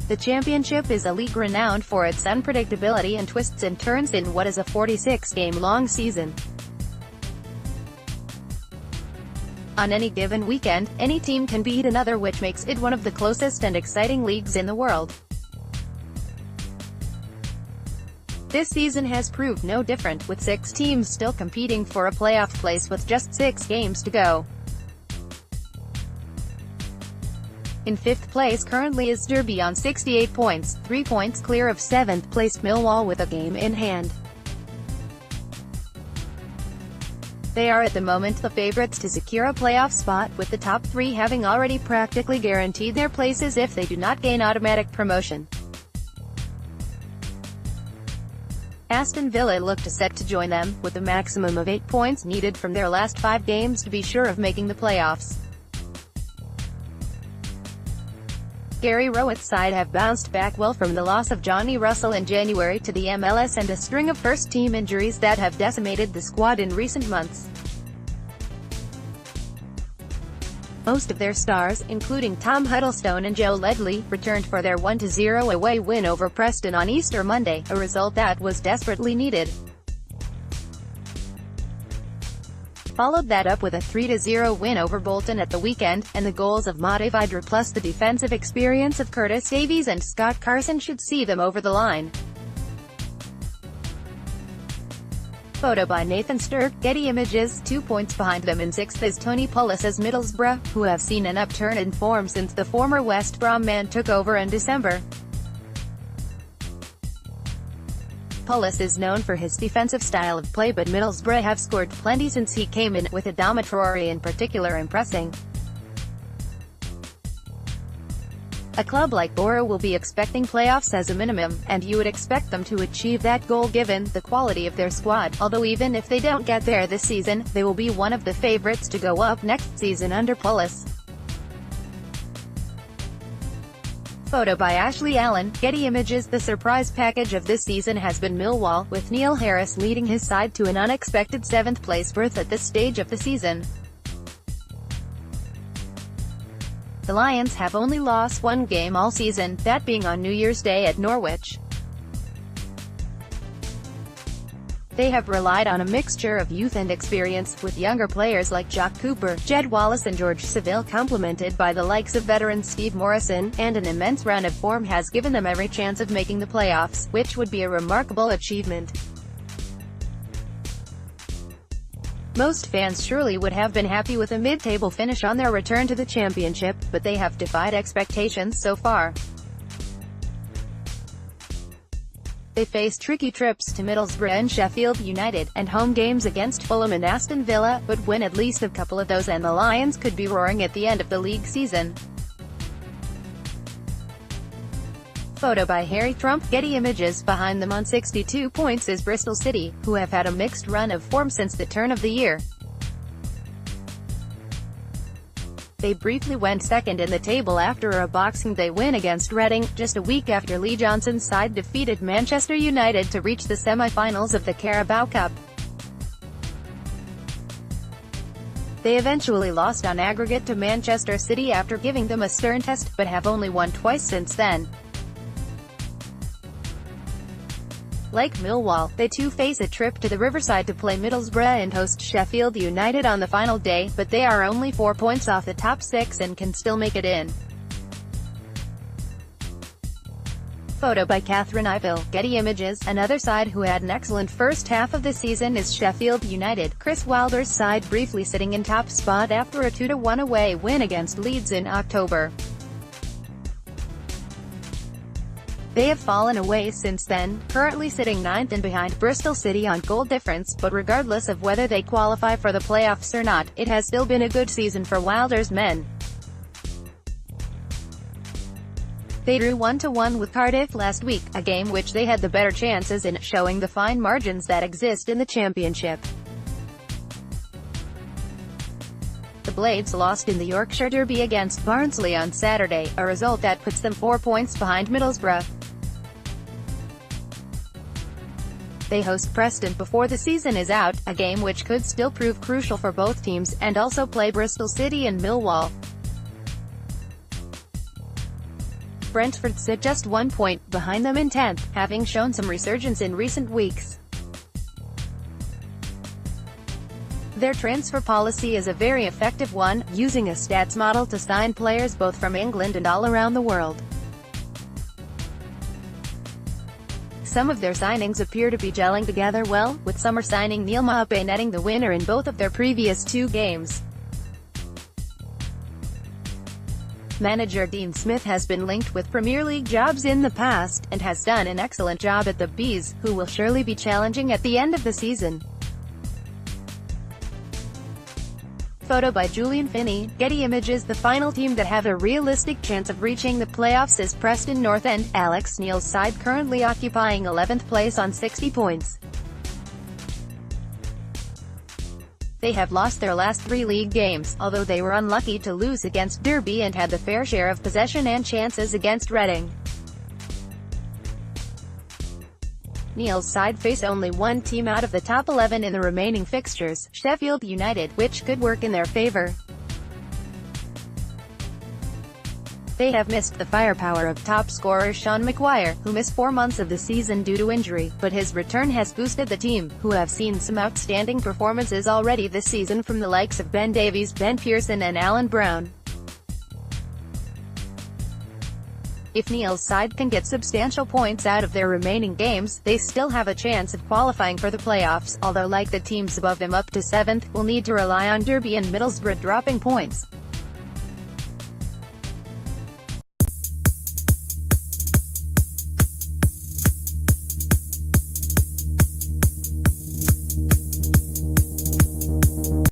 The championship is a league renowned for its unpredictability and twists and turns in what is a 46-game-long season. On any given weekend, any team can beat another, which makes it one of the closest and exciting leagues in the world. This season has proved no different, with 6 teams still competing for a playoff place with just 6 games to go. In 5th place currently is Derby on 68 points, 3 points clear of 7th-placed Millwall with a game in hand. They are at the moment the favourites to secure a playoff spot, with the top 3 having already practically guaranteed their places if they do not gain automatic promotion. Aston Villa look set to join them, with a maximum of 8 points needed from their last 5 games to be sure of making the playoffs. Gary Rowett's side have bounced back well from the loss of Johnny Russell in January to the MLS and a string of first-team injuries that have decimated the squad in recent months. Most of their stars, including Tom Huddlestone and Joe Ledley, returned for their 1-0 away win over Preston on Easter Monday, a result that was desperately needed. Followed that up with a 3-0 win over Bolton at the weekend, and the goals of Matej Vydra plus the defensive experience of Curtis Davies and Scott Carson should see them over the line. Photo by Nathan Sturck, Getty Images. 2 points behind them in 6th is Tony Pulis's Middlesbrough, who have seen an upturn in form since the former West Brom man took over in December. Pulis is known for his defensive style of play, but Middlesbrough have scored plenty since he came in, with Adama Traore in particular impressing. A club like Borough will be expecting playoffs as a minimum, and you would expect them to achieve that goal given the quality of their squad, although even if they don't get there this season, they will be one of the favourites to go up next season under Pulis. Photo by Ashley Allen, Getty Images. The surprise package of this season has been Millwall, with Neil Harris leading his side to an unexpected 7th-place berth at this stage of the season. The Lions have only lost 1 game all season, that being on New Year's Day at Norwich. They have relied on a mixture of youth and experience, with younger players like Jock Cooper, Jed Wallace and George Seville complemented by the likes of veteran Steve Morrison, and an immense run of form has given them every chance of making the playoffs, which would be a remarkable achievement. Most fans surely would have been happy with a mid-table finish on their return to the championship, but they have defied expectations so far. They face tricky trips to Middlesbrough and Sheffield United, and home games against Fulham and Aston Villa, but win at least a couple of those and the Lions could be roaring at the end of the league season. Photo by Harry Trump, Getty Images. Behind them on 62 points is Bristol City, who have had a mixed run of form since the turn of the year. They briefly went second in the table after a Boxing Day win against Reading, just a week after Lee Johnson's side defeated Manchester United to reach the semi-finals of the Carabao Cup. They eventually lost on aggregate to Manchester City after giving them a stern test, but have only won twice since then. Like Millwall, they too face a trip to the Riverside to play Middlesbrough and host Sheffield United on the final day, but they are only 4 points off the top 6 and can still make it in. Photo by Catherine Iville, Getty Images. Another side who had an excellent first half of the season is Sheffield United, Chris Wilder's side briefly sitting in top spot after a 2-1 away win against Leeds in October. They have fallen away since then, currently sitting 9th and behind Bristol City on goal difference, but regardless of whether they qualify for the playoffs or not, it has still been a good season for Wilder's men. They drew 1-1 with Cardiff last week, a game which they had the better chances in, showing the fine margins that exist in the championship. The Blades lost in the Yorkshire Derby against Barnsley on Saturday, a result that puts them 4 points behind Middlesbrough. They host Preston before the season is out, a game which could still prove crucial for both teams, and also play Bristol City and Millwall. Brentford sit just 1 point behind them in 10th, having shown some resurgence in recent weeks. Their transfer policy is a very effective one, using a stats model to sign players both from England and all around the world. Some of their signings appear to be gelling together well, with summer signing Neil Maupay netting the winner in both of their previous 2 games. Manager Dean Smith has been linked with Premier League jobs in the past, and has done an excellent job at the Bees, who will surely be challenging at the end of the season. Photo by Julian Finney, Getty Images. The final team that have a realistic chance of reaching the playoffs is Preston North End, Alex Neil's side, currently occupying 11th place on 60 points. They have lost their last 3 league games, although they were unlucky to lose against Derby and had the fair share of possession and chances against Reading. Neil's side face only one team out of the top 11 in the remaining fixtures, Sheffield United, which could work in their favour. They have missed the firepower of top scorer Sean Maguire, who missed 4 months of the season due to injury, but his return has boosted the team, who have seen some outstanding performances already this season from the likes of Ben Davies, Ben Pearson and Alan Brown. If Neil's side can get substantial points out of their remaining games, they still have a chance of qualifying for the playoffs, although like the teams above them up to 7th, will need to rely on Derby and Middlesbrough dropping points.